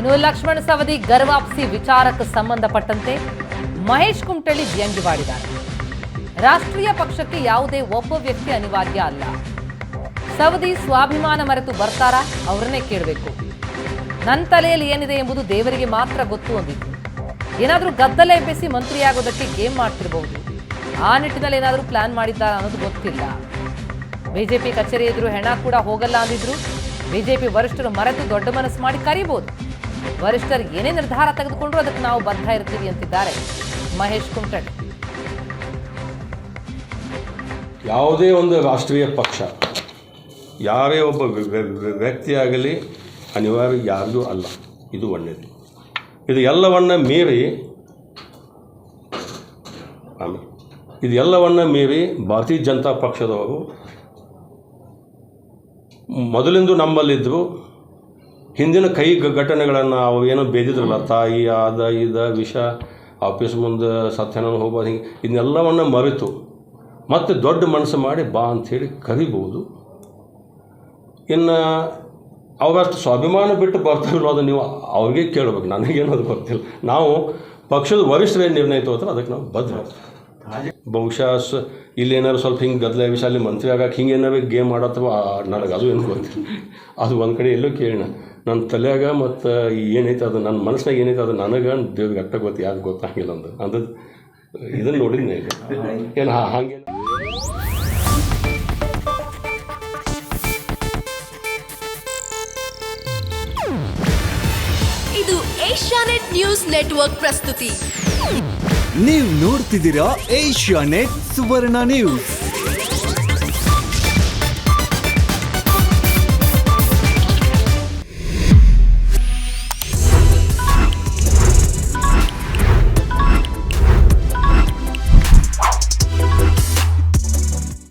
ಇನ್ನು ಲಕ್ಷ್ಮಣ ಸವದಿ ಗರ್ವಾಪ್ಸಿ ವಿಚಾರಕ್ಕೆ ಸಂಬಂಧಪಟ್ಟಂತೆ ಮಹೇಶ್ ಕುಮಟಳ್ಳಿ ವ್ಯಂಗ್ಯವಾಡಿದ್ದಾರೆ. ರಾಷ್ಟ್ರೀಯ ಪಕ್ಷಕ್ಕೆ ಯಾವುದೇ ಒಬ್ಬ ವ್ಯಕ್ತಿ ಅನಿವಾರ್ಯ ಅಲ್ಲ. ಸವದಿ ಸ್ವಾಭಿಮಾನ ಮರೆತು ಬರ್ತಾರಾ? ಅವರನ್ನೇ ಕೇಳಬೇಕು. ನನ್ನ ತಲೆಯಲ್ಲಿ ಏನಿದೆ ಎಂಬುದು ದೇವರಿಗೆ ಮಾತ್ರ ಗೊತ್ತು ಅಂದಿತ್ತು. ಏನಾದರೂ ಗದ್ದಲ ಎಬ್ಬಿಸಿ ಮಂತ್ರಿಯಾಗೋದಕ್ಕೆ ಗೇಮ್ ಮಾಡ್ತಿರಬಹುದು. ಆ ನಿಟ್ಟಿನಲ್ಲಿ ಏನಾದರೂ ಪ್ಲಾನ್ ಮಾಡಿದ್ದಾರಾ ಅನ್ನೋದು ಗೊತ್ತಿಲ್ಲ. ಬಿಜೆಪಿ ಕಚೇರಿ ಎದುರು ಹೆಣ ಕೂಡ ಹೋಗಲ್ಲ ಅಂದಿದ್ರು. ಬಿಜೆಪಿ ವರಿಷ್ಠರು ಮರೆತು ದೊಡ್ಡ ಮನಸ್ಸು ಮಾಡಿ ಕರೀಬಹುದು. ವರಿಷ್ಠರು ಏನೇ ನಿರ್ಧಾರ ತೆಗೆದುಕೊಂಡ್ರು ಅದಕ್ಕೆ ನಾವು ಬದ್ಧ ಇರ್ತೀವಿ ಅಂತಿದ್ದಾರೆ ಮಹೇಶ್ ಕುಮಟಳ್ಳಿ. ಯಾವುದೇ ಒಂದು ರಾಷ್ಟ್ರೀಯ ಪಕ್ಷ ಯಾರೇ ಒಬ್ಬ ವ್ಯಕ್ತಿಯಾಗಲಿ ಅನಿವಾರ್ಯ ಯಾರಿಗೂ ಅಲ್ಲ. ಇದು ಒಳ್ಳೆಯದು. ಇದು ಎಲ್ಲವನ್ನ ಮೀರಿ ಭಾರತೀಯ ಜನತಾ ಪಕ್ಷದವರು ಮೊದಲಿಂದು ನಮ್ಮಲ್ಲಿದ್ದರು. ಹಿಂದಿನ ಕೈ ಘಟನೆಗಳನ್ನು ಅವು ಏನೋ ಬೇದಿದ್ರಲ್ಲ, ತಾಯಿ ಆದ ಇದ ವಿಷ ಆಫೀಸ್ ಮುಂದೆ ಸತ್ಯನಾರಾಯಣ ಹೋಗ್ಬೋದು, ಹಿಂಗೆ ಇದನ್ನೆಲ್ಲವನ್ನು ಮರೆತು ಮತ್ತೆ ದೊಡ್ಡ ಮನಸ್ಸು ಮಾಡಿ ಬಾ ಅಂಥೇಳಿ ಕರಿಬೋದು. ಇನ್ನು ಅವರಷ್ಟು ಸ್ವಾಭಿಮಾನ ಬಿಟ್ಟು ಬರ್ತಾಯಿಲ್ಲ, ಅದು ನೀವು ಅವ್ರಿಗೆ ಕೇಳಬೇಕು, ನನಗೇನದು ಗೊತ್ತಿಲ್ಲ. ನಾವು ಪಕ್ಷದ ವರಿಷ್ಠರು ಏನು ನಿರ್ಣಯ ತಗೋತಾರೆ ಅದಕ್ಕೆ ನಾವು ಬದ್ಧ. ಬಹುಶಃ ಇಲ್ಲೇನಾದ್ರು ಸ್ವಲ್ಪ ಹಿಂಗೆ ಗದ್ದಲ ವಿಷಯ ಅಲ್ಲಿ ಮಂತ್ರಿ ಆಗಕ್ಕೆ ಹಿಂಗೆ ಏನಾರು ಗೇಮ್ ಮಾಡತ್ತವ ನನಗೆ ಅದು ಏನು ಗೊತ್ತಿಲ್ಲ. ಅದು ಒಂದು ಕಡೆ ಎಲ್ಲೋ ಕೇಳೋಣ. ನನ್ನ ತಲೆಯಾಗ ಮತ್ತು ಏನೈತೆ ಅದು ನನ್ನ ಮನಸ್ಸಿನಾಗ ಏನೈತೆ ಅದು ನನಗೆ ದೇವ್ರಿಗೆ ಅಟ್ಟ ಗೊತ್ತು, ಯಾರು ಗೊತ್ತಾಗಿಲ್ಲ ಅಂದದ್ದು ಇದನ್ನು ನೋಡಿದ್ನೇ ಏನು ಹಾಗೆ. ಇದು ಏಷ್ಯಾನೆಟ್ ನ್ಯೂಸ್ ನೆಟ್ವರ್ಕ್ ಪ್ರಸ್ತುತಿ. ನೀವು ನೋಡ್ತಿದ್ದೀರಾ ಏಷ್ಯಾನೆಟ್ ಸುವರ್ಣ ನ್ಯೂಸ್.